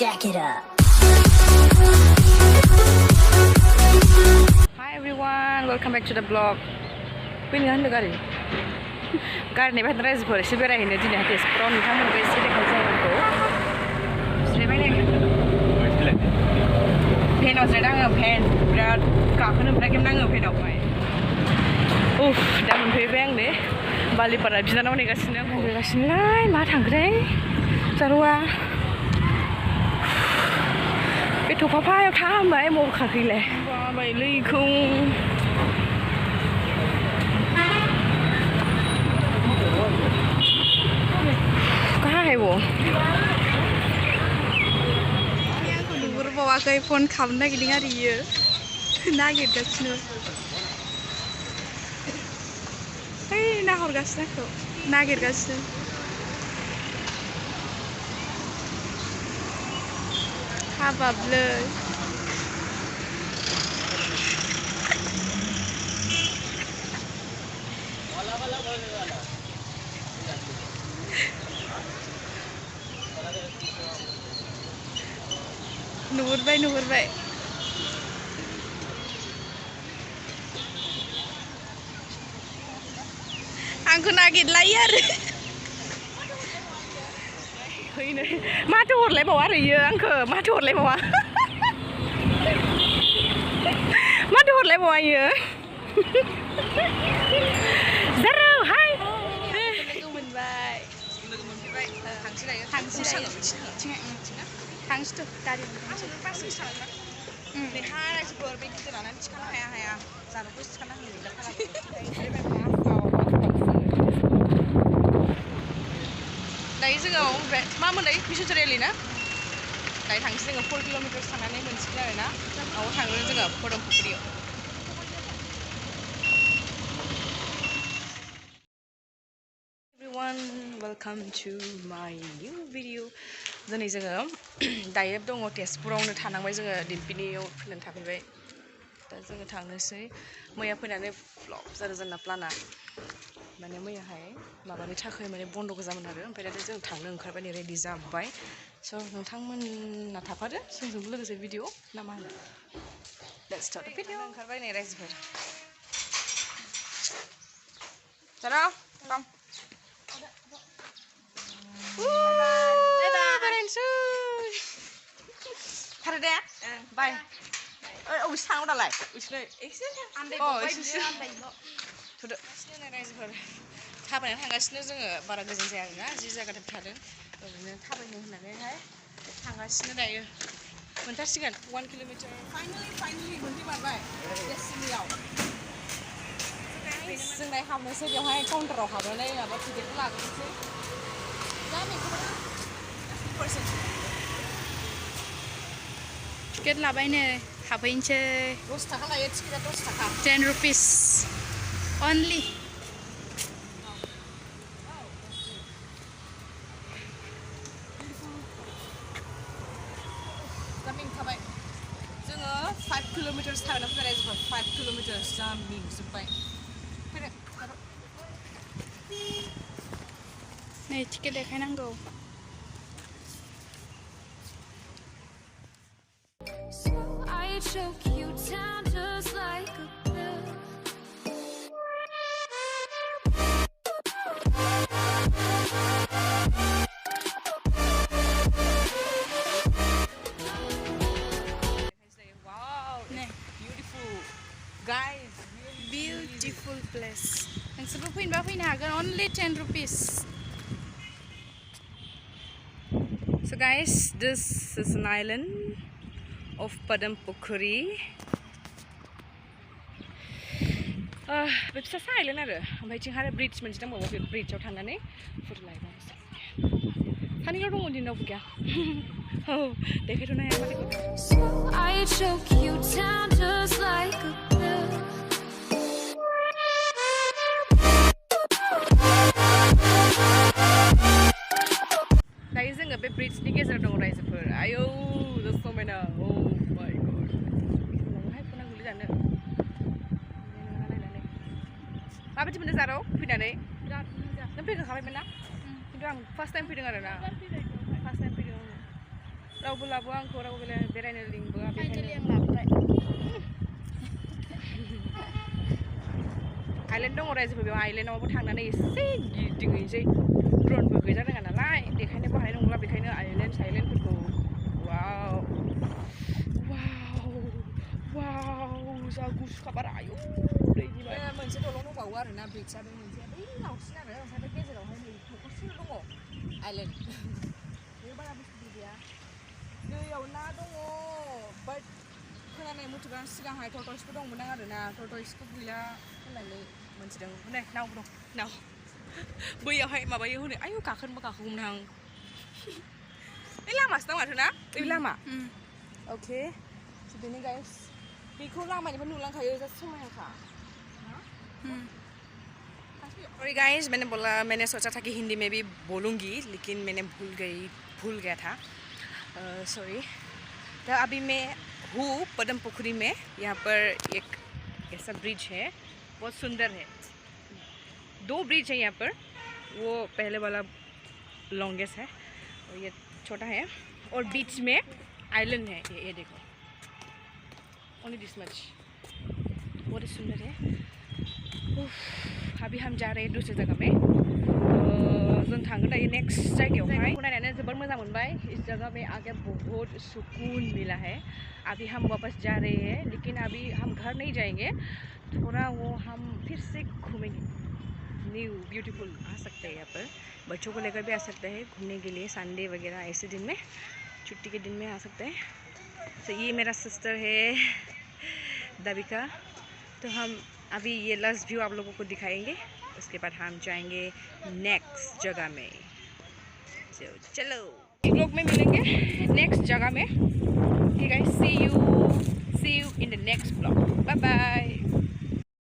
Jack it up. Hi everyone, welcome back to the vlog. Queen ngan được gari. Gari này bắt raise for. Sibera ini di nih Tezpur. Nita mau guys sih dekat saya itu. Sibera ini. Pen osnya dah pen. Berat kakak nu berat kita pen apa ya? Dah mencuci beng deh. Bali pada bisa nama nih kasihnya. Kasih lain, mah tangkring. Sarua. Itu papa yang tambah mau kaki leh. Wah, baik lekung. Kahai wo. Yang aku dulu bawa ke phone kamu nak gini hari ya, nak gitu sih. Hei, nak orgas nak tu, nak gitu sih. Apa blur? Nur bay. Aku nagit layar. Mati hurley bawa hari ya, angke. Mati hurley bawa. Mati hurley bawa ya. Zero, hi. Thanks to tadi. Dari जोङो मा मोनलाय मिसुन rally ना दायो थांसै जोङो 4 kilometre थांनानै मोनसिगोन आरो ना आव थांगोन जोङो पदम पुखुरियाव Everyone welcome to my new video दिनै जोङो दायो दङ तेजपुरावनो थानांबाय जोङो दिम्पिनियाव फैनानै थाफैबाय दा जोङो थांनोसै मैया फैनानै फ्लप जादों जोंना प्लाना माने मैयाहाय माबानि थाखाय माने बन्द' गोजामोन आरो ओमफ्राय दा जों थांनो ओंखारबाय नै रेडि जाबाय स' नोंथांमोनना थाफादो जोंजोंबो लोगोसे भिडिअ ना मा होनो लेट्स स्टार्ट द भिडिअ ओंखारबाय नै रायजोफोर जारा कम बेरायनोसै थारो दे बाय अबेसो थाङो दालाय थुदो रायजोफोर थाबायनानै थांगासिनो जोङो बारा गोजान जाया आरोना जि जायगाथिं थादों ओरैनो थाबायनो होननानैहाय थांगासिनो दायो मोनथारसिगोन 1 किल'मिटार फाइनालि मोनफैमारबाय डेस्टिनियाव जोंनाय हाबनोसै बेवहाय काउन्टाराव हाबनानै माबा टिकेटखौ लाग्रोनोसै Tiket labaynya, habainnya 10 थाखा लायो टिकेटआ 10 थाखा 10 rupees only. जामिंखाबाय जोङो 5 किल'मिटारसो थाबायना फैबाय रायजोफोर 5 किल'मिटारसो जामिंजोब्बाय फैदो Nih tiket देखायनांगौ. I choke you down just like a pill. Wow, beautiful guys, Beautiful place. Nोंसोरबो फैनोबा फैनो हागोन only 10 rupees. So guys, this is an island of Padam Pukhuri. बे फिसा island आरो ओमफ्राय थिं आरो ब्रिज मोनसे दंबावो बे ब्रिजआव थांनानै फट' लाहैबाय सानैल' दङ दिनावबो गैया औ देखायथ'नो हाया मालिकखौ I choke you down just like a pill. दायो जोङो बे ब्रिजनि गेजेराव दङ रायजोफोर आयौ समायना औ माय गड हाय फना गुलि जानो नायनानै माबायदि मोनो जाराव फैनानै बिराद मोजां नों फैखांबायमोन ना खिन्थु आं फार्स्ट टाइम फैदों आरो ना फार्स्ट टाइम फैदों रावबो लाबो आंखौ रावबो बेरायनो लिंबोआ फाइनालि बेखायनो आं लाबोबाय आइलेन्ड दङ रायजोफोर बेयाव आइलेन्डआवबो थांनानै एसे गिदिंहैनोसै ड्रनबो गैजा रोङा नालाय देखायनो बाहाय नंला बेखायनो आइलेन्डफोरखौ वाव वाव वाव जा गुसुखा बारा आयौ दैनिफ्राय मोनसे दलं दंबावो आरोना ब्रिड्जआ बे मोनसे बै लावसिन आरो ओमफ्राय बे गेजेरावहाय नै थख'सेल' दङ आइलेन्ड बे बारा बुस्थु गैया दैयाव ना दङ बाट खोनानाय मथेबा सिगांहाय टर्टइसबो दंमोन आरोना टर्टइसखौ गैला होननानै मोनथिदों नै नाव दं नाव बैयावहाय माबायो होनो आयौ गाखोनोबो गाखोगौमोन आं ओइ लामासो दं माथो ना ओइ लामा ओके बेनो गाइस बेखौ लामानिफ्राय नुलांखायो जा समायनाखा सॉरी गाइस मैंने सोचा था कि हिंदी में भी बोलूँगी लेकिन मैंने भूल गया था सॉरी तो अभी मैं हूँ पदम पुखरी में यहाँ पर एक ऐसा ब्रिज है बहुत सुंदर है 2 ब्रिज है यहाँ पर वो पहले वाला लॉन्गेस्ट है और ये छोटा है और बीच में आइलैंड है ये देखो ओनली दिस मच बहुत ही सुंदर है अभी हम जा रहे हैं दूसरी जगह में जों थांगोन दायो नेक्स्ट जायगायावहाय नायनानै जोबोर मोजां मोनबाय इस जगह में आगे बहुत सुकून मिला है अभी हम वापस जा रहे हैं लेकिन अभी हम घर नहीं जाएंगे थोड़ा वो हम फिर से घूमेंगे न्यू ब्यूटीफुल आ सकते हैं यहाँ पर बच्चों को लेकर भी आ सकते हैं घूमने के लिए संडे वगैरह ऐसे दिन में छुट्टी के दिन में आ सकते हैं तो ये मेरा सिस्टर है दबिका तो हम अभी ये लास्ट व्यू आप लोगों को दिखाएंगे उसके बाद हम जाएंगे नेक्स्ट जगह में चलो एक लोग में मिलेंगे नेक्स्ट जगह में ठीक है see you in the next blog bye bye